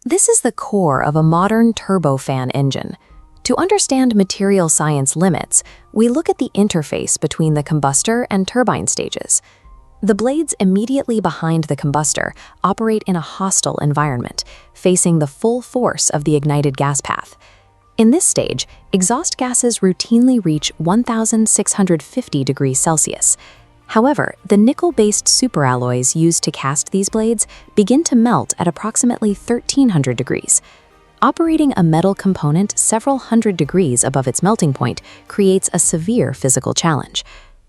This is the core of a modern turbofan engine. To understand material science limits, we look at the interface between the combustor and turbine stages. The blades immediately behind the combustor operate in a hostile environment, facing the full force of the ignited gas path. In this stage, exhaust gases routinely reach 1,650 degrees Celsius. However, the nickel-based superalloys used to cast these blades begin to melt at approximately 1,300 degrees. Operating a metal component several hundred degrees above its melting point creates a severe physical challenge.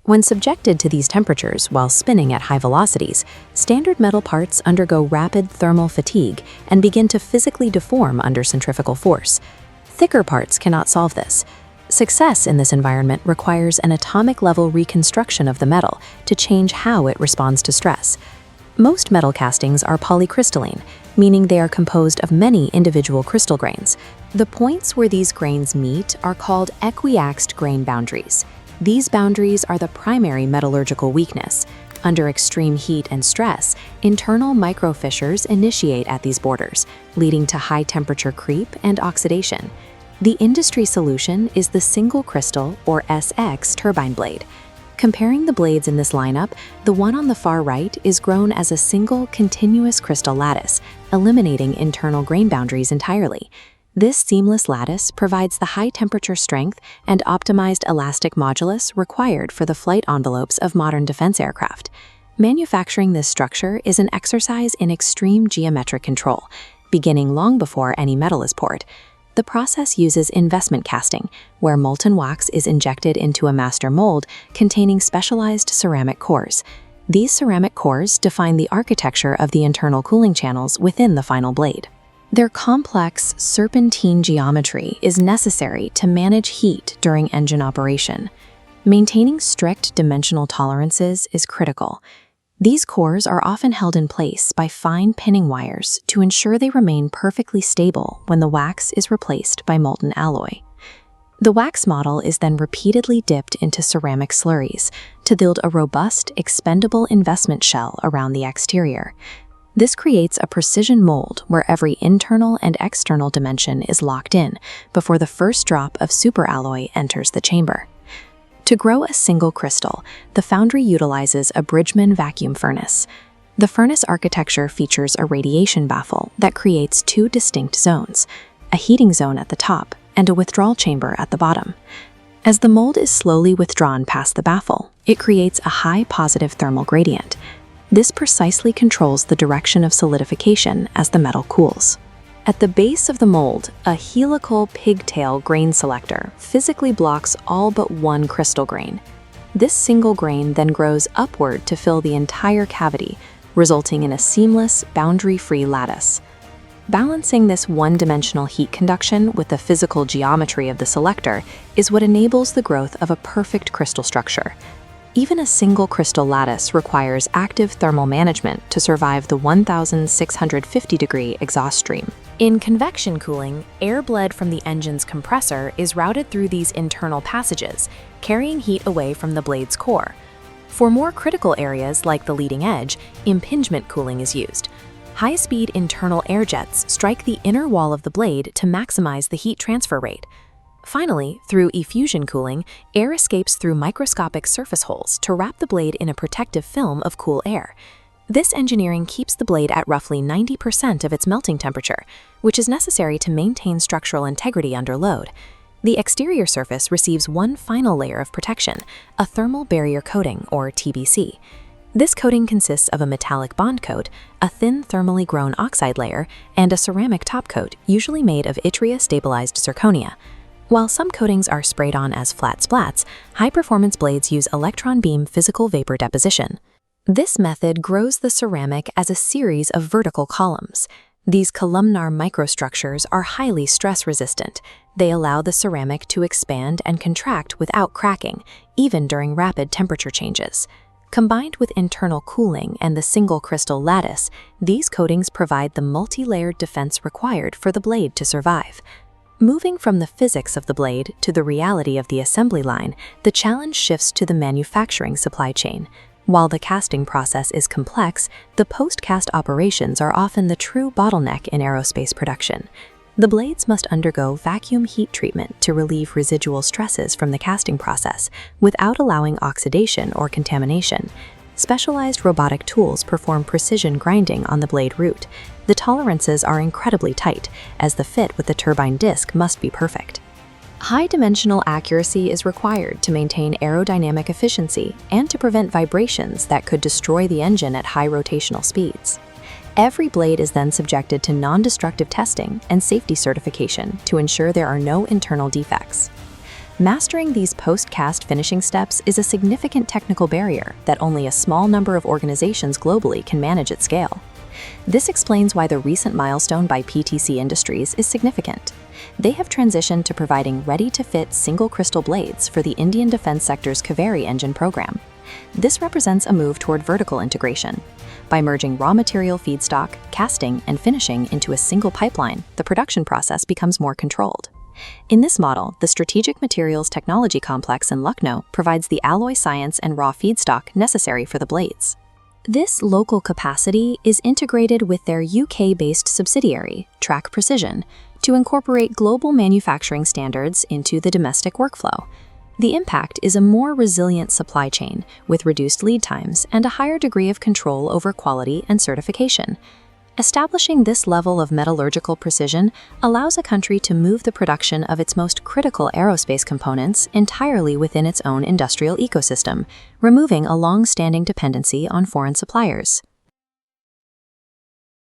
When subjected to these temperatures while spinning at high velocities, standard metal parts undergo rapid thermal fatigue and begin to physically deform under centrifugal force. Thicker parts cannot solve this. Success in this environment requires an atomic-level reconstruction of the metal to change how it responds to stress. Most metal castings are polycrystalline, meaning they are composed of many individual crystal grains. The points where these grains meet are called equiaxed grain boundaries. These boundaries are the primary metallurgical weakness. Under extreme heat and stress, internal microfissures initiate at these borders, leading to high-temperature creep and oxidation. The industry solution is the single crystal, or SX, turbine blade. Comparing the blades in this lineup, the one on the far right is grown as a single continuous crystal lattice, eliminating internal grain boundaries entirely. This seamless lattice provides the high-temperature strength and optimized elastic modulus required for the flight envelopes of modern defense aircraft. Manufacturing this structure is an exercise in extreme geometric control, beginning long before any metal is poured. The process uses investment casting, where molten wax is injected into a master mold containing specialized ceramic cores. These ceramic cores define the architecture of the internal cooling channels within the final blade. Their complex serpentine geometry is necessary to manage heat during engine operation. Maintaining strict dimensional tolerances is critical. These cores are often held in place by fine pinning wires to ensure they remain perfectly stable when the wax is replaced by molten alloy. The wax model is then repeatedly dipped into ceramic slurries to build a robust, expendable investment shell around the exterior. This creates a precision mold where every internal and external dimension is locked in before the first drop of superalloy enters the chamber. To grow a single crystal, the foundry utilizes a Bridgman vacuum furnace. The furnace architecture features a radiation baffle that creates two distinct zones, a heating zone at the top and a withdrawal chamber at the bottom. As the mold is slowly withdrawn past the baffle, it creates a high positive thermal gradient. This precisely controls the direction of solidification as the metal cools. At the base of the mold, a helical pigtail grain selector physically blocks all but one crystal grain. This single grain then grows upward to fill the entire cavity, resulting in a seamless, boundary-free lattice. Balancing this one-dimensional heat conduction with the physical geometry of the selector is what enables the growth of a perfect crystal structure. Even a single crystal lattice requires active thermal management to survive the 1,650-degree exhaust stream. In convection cooling, air bled from the engine's compressor is routed through these internal passages, carrying heat away from the blade's core. For more critical areas like the leading edge, impingement cooling is used. High-speed internal air jets strike the inner wall of the blade to maximize the heat transfer rate. Finally, through effusion cooling, air escapes through microscopic surface holes to wrap the blade in a protective film of cool air. This engineering keeps the blade at roughly 90% of its melting temperature, which is necessary to maintain structural integrity under load. The exterior surface receives one final layer of protection, a thermal barrier coating, or TBC. This coating consists of a metallic bond coat, a thin thermally grown oxide layer, and a ceramic top coat, usually made of yttria-stabilized zirconia. While some coatings are sprayed on as flat splats, high-performance blades use electron beam physical vapor deposition. This method grows the ceramic as a series of vertical columns. These columnar microstructures are highly stress-resistant. They allow the ceramic to expand and contract without cracking, even during rapid temperature changes. Combined with internal cooling and the single crystal lattice, these coatings provide the multi-layered defense required for the blade to survive. Moving from the physics of the blade to the reality of the assembly line, the challenge shifts to the manufacturing supply chain. While the casting process is complex, the post-cast operations are often the true bottleneck in aerospace production. The blades must undergo vacuum heat treatment to relieve residual stresses from the casting process without allowing oxidation or contamination. Specialized robotic tools perform precision grinding on the blade root. The tolerances are incredibly tight, as the fit with the turbine disc must be perfect. High dimensional accuracy is required to maintain aerodynamic efficiency and to prevent vibrations that could destroy the engine at high rotational speeds. Every blade is then subjected to non-destructive testing and safety certification to ensure there are no internal defects. Mastering these post-cast finishing steps is a significant technical barrier that only a small number of organizations globally can manage at scale. This explains why the recent milestone by PTC Industries is significant. They have transitioned to providing ready-to-fit single-crystal blades for the Indian defense sector's Kaveri engine program. This represents a move toward vertical integration. By merging raw material feedstock, casting, and finishing into a single pipeline, the production process becomes more controlled. In this model, the Strategic Materials Technology Complex in Lucknow provides the alloy science and raw feedstock necessary for the blades. This local capacity is integrated with their UK-based subsidiary, Track Precision, to incorporate global manufacturing standards into the domestic workflow. The impact is a more resilient supply chain with reduced lead times and a higher degree of control over quality and certification. Establishing this level of metallurgical precision allows a country to move the production of its most critical aerospace components entirely within its own industrial ecosystem, removing a long-standing dependency on foreign suppliers.